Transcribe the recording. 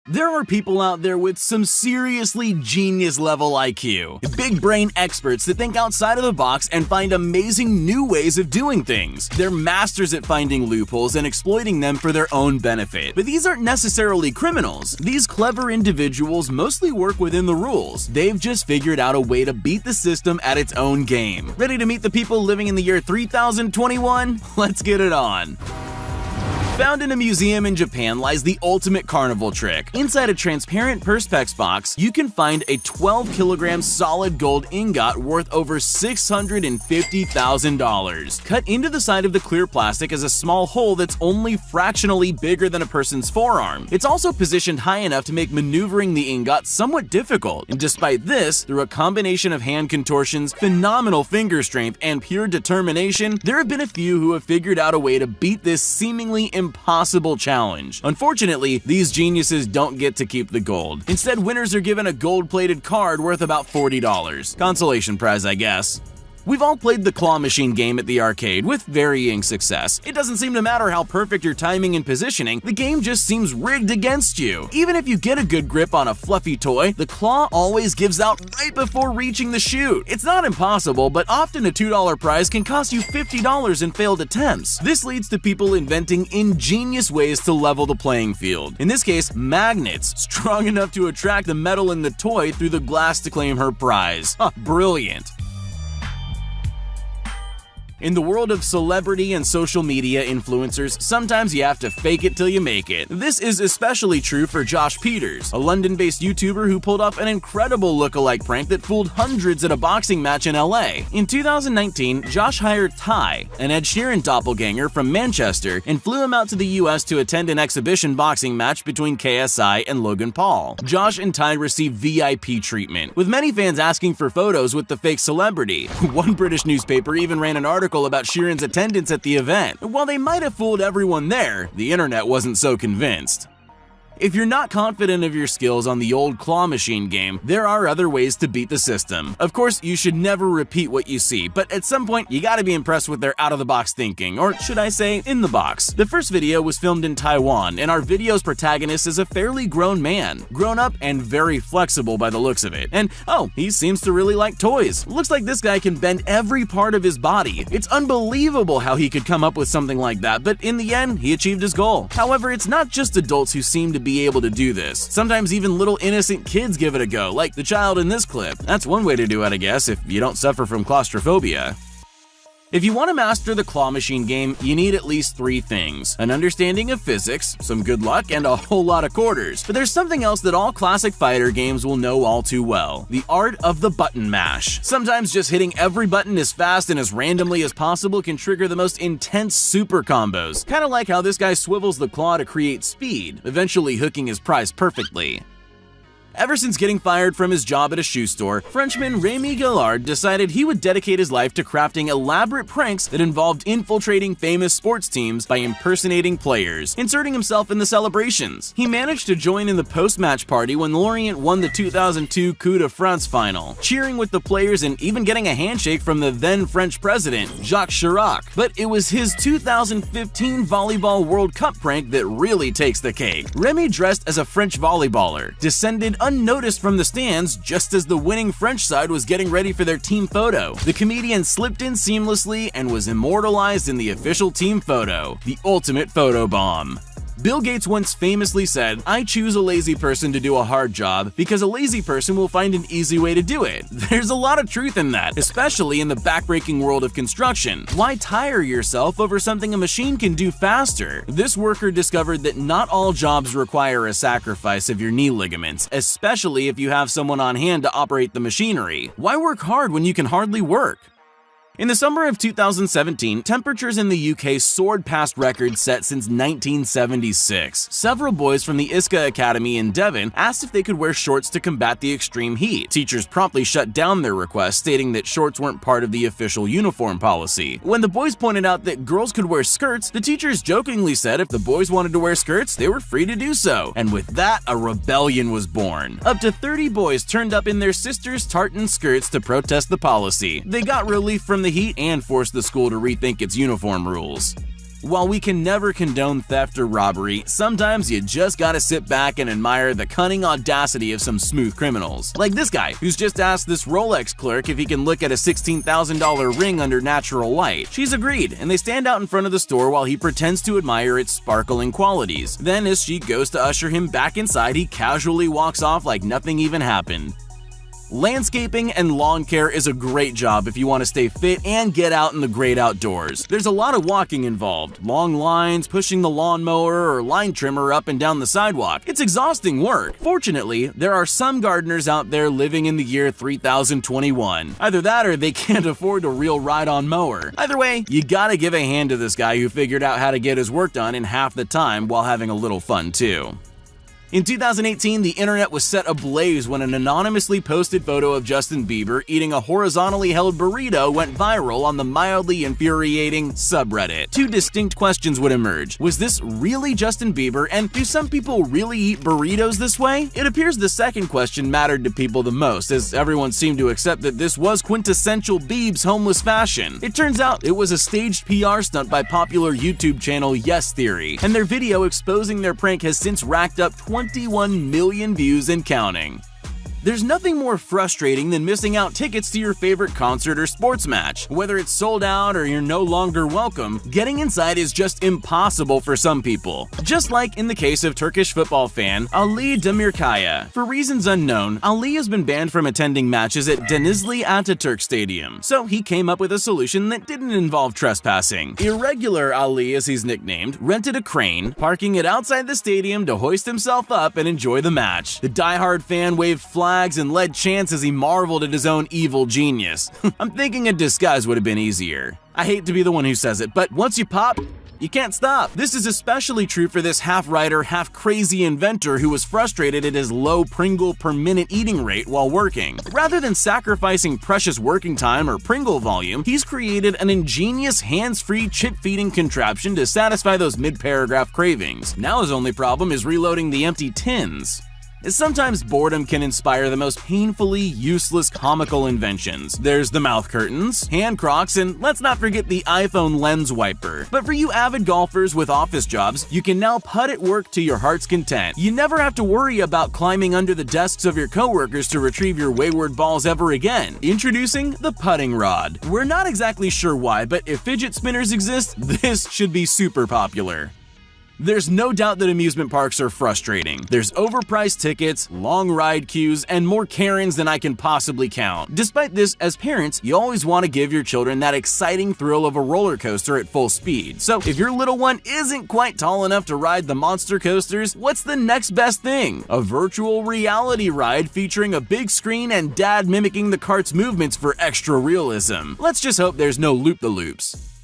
There are people out there with some seriously genius-level IQ. Big brain experts that think outside of the box and find amazing new ways of doing things. They're masters at finding loopholes and exploiting them for their own benefit. But these aren't necessarily criminals. These clever individuals mostly work within the rules. They've just figured out a way to beat the system at its own game. Ready to meet the people living in the year 3021? Let's get it on. Found in a museum in Japan lies the ultimate carnival trick. Inside a transparent perspex box, you can find a 12-kilogram solid gold ingot worth over $650,000. Cut into the side of the clear plastic is a small hole that's only fractionally bigger than a person's forearm. It's also positioned high enough to make maneuvering the ingot somewhat difficult. And despite this, through a combination of hand contortions, phenomenal finger strength, and pure determination, there have been a few who have figured out a way to beat this seemingly impossible challenge. Unfortunately, these geniuses don't get to keep the gold. Instead, winners are given a gold-plated card worth about $40. Consolation prize, I guess. We've all played the claw machine game at the arcade with varying success. It doesn't seem to matter how perfect your timing and positioning, the game just seems rigged against you. Even if you get a good grip on a fluffy toy, the claw always gives out right before reaching the chute. It's not impossible, but often a $2 prize can cost you $50 in failed attempts. This leads to people inventing ingenious ways to level the playing field. In this case, magnets, strong enough to attract the metal in the toy through the glass to claim her prize. Brilliant. In the world of celebrity and social media influencers, sometimes you have to fake it till you make it. This is especially true for Josh Peters, a London-based YouTuber who pulled off an incredible look-alike prank that fooled hundreds at a boxing match in LA. In 2019, Josh hired Ty, an Ed Sheeran doppelganger from Manchester, and flew him out to the US to attend an exhibition boxing match between KSI and Logan Paul. Josh and Ty received VIP treatment, with many fans asking for photos with the fake celebrity. One British newspaper even ran an article about Sheeran's attendance at the event. While they might have fooled everyone there, the internet wasn't so convinced. If you're not confident of your skills on the old claw machine game, there are other ways to beat the system. Of course, you should never repeat what you see, but at some point, you gotta be impressed with their out-of-the-box thinking, or should I say, in the box. The first video was filmed in Taiwan, and our video's protagonist is a fairly grown man. Grown up and very flexible by the looks of it. And oh, he seems to really like toys. Looks like this guy can bend every part of his body. It's unbelievable how he could come up with something like that, but in the end, he achieved his goal. However, it's not just adults who seem to be able to do this. Sometimes even little innocent kids give it a go, like the child in this clip. That's one way to do it, I guess, if you don't suffer from claustrophobia. If you want to master the claw machine game, you need at least 3 things: an understanding of physics, some good luck, and a whole lot of quarters. But there's something else that all classic fighter games will know all too well: the art of the button mash. Sometimes just hitting every button as fast and as randomly as possible can trigger the most intense super combos, kind of like how this guy swivels the claw to create speed, eventually hooking his prize perfectly. Ever since getting fired from his job at a shoe store, Frenchman Rémi Gallard decided he would dedicate his life to crafting elaborate pranks that involved infiltrating famous sports teams by impersonating players, inserting himself in the celebrations. He managed to join in the post-match party when Lorient won the 2002 Coupe de France final, cheering with the players and even getting a handshake from the then French president, Jacques Chirac. But it was his 2015 Volleyball World Cup prank that really takes the cake. Rémi dressed as a French volleyballer, descended unnoticed from the stands just as the winning French side was getting ready for their team photo. The comedian slipped in seamlessly and was immortalized in the official team photo, the ultimate photo bomb. Bill Gates once famously said, "I choose a lazy person to do a hard job because a lazy person will find an easy way to do it." There's a lot of truth in that, especially in the backbreaking world of construction. Why tire yourself over something a machine can do faster? This worker discovered that not all jobs require a sacrifice of your knee ligaments, especially if you have someone on hand to operate the machinery. Why work hard when you can hardly work? In the summer of 2017, temperatures in the UK soared past records set since 1976. Several boys from the Iska Academy in Devon asked if they could wear shorts to combat the extreme heat. Teachers promptly shut down their request, stating that shorts weren't part of the official uniform policy. When the boys pointed out that girls could wear skirts, the teachers jokingly said if the boys wanted to wear skirts, they were free to do so. And with that, a rebellion was born. Up to 30 boys turned up in their sisters' tartan skirts to protest the policy. They got relief from the heat and forced the school to rethink its uniform rules. While we can never condone theft or robbery, sometimes you just gotta sit back and admire the cunning audacity of some smooth criminals. Like this guy, who's just asked this Rolex clerk if he can look at a $16,000 ring under natural light. She's agreed, and they stand out in front of the store while he pretends to admire its sparkling qualities. Then, as she goes to usher him back inside, he casually walks off like nothing even happened. Landscaping and lawn care is a great job if you want to stay fit and get out in the great outdoors. There's a lot of walking involved, long lines, pushing the lawnmower or line trimmer up and down the sidewalk. It's exhausting work. Fortunately, there are some gardeners out there living in the year 3021. Either that or they can't afford a real ride-on mower. Either way, you gotta give a hand to this guy who figured out how to get his work done in half the time while having a little fun too. In 2018, the internet was set ablaze when an anonymously posted photo of Justin Bieber eating a horizontally held burrito went viral on the mildly infuriating subreddit. Two distinct questions would emerge. Was this really Justin Bieber, and do some people really eat burritos this way? It appears the second question mattered to people the most, as everyone seemed to accept that this was quintessential Biebs homeless fashion. It turns out it was a staged PR stunt by popular YouTube channel Yes Theory, and their video exposing their prank has since racked up 21 million views and counting. There's nothing more frustrating than missing out tickets to your favorite concert or sports match. Whether it's sold out or you're no longer welcome, getting inside is just impossible for some people. Just like in the case of Turkish football fan Ali Demirkaya. For reasons unknown, Ali has been banned from attending matches at Denizli Ataturk Stadium, so he came up with a solution that didn't involve trespassing. Irregular Ali, as he's nicknamed, rented a crane, parking it outside the stadium to hoist himself up and enjoy the match. The diehard fan waved flags and led chants as he marveled at his own evil genius. I'm thinking a disguise would have been easier. I hate to be the one who says it, but once you pop, you can't stop. This is especially true for this half-writer, half-crazy inventor who was frustrated at his low Pringle per minute eating rate while working. Rather than sacrificing precious working time or Pringle volume, he's created an ingenious hands-free chip-feeding contraption to satisfy those mid-paragraph cravings. Now his only problem is reloading the empty tins. Sometimes boredom can inspire the most painfully useless comical inventions. There's the mouth curtains, hand crocs, and let's not forget the iPhone lens wiper. But for you avid golfers with office jobs, you can now putt at work to your heart's content. You never have to worry about climbing under the desks of your coworkers to retrieve your wayward balls ever again. Introducing the putting rod. We're not exactly sure why, but if fidget spinners exist, this should be super popular. There's no doubt that amusement parks are frustrating. There's overpriced tickets, long ride queues, and more Karens than I can possibly count. Despite this, as parents, you always want to give your children that exciting thrill of a roller coaster at full speed. So if your little one isn't quite tall enough to ride the monster coasters, what's the next best thing? A virtual reality ride featuring a big screen and dad mimicking the cart's movements for extra realism. Let's just hope there's no loop-the-loops.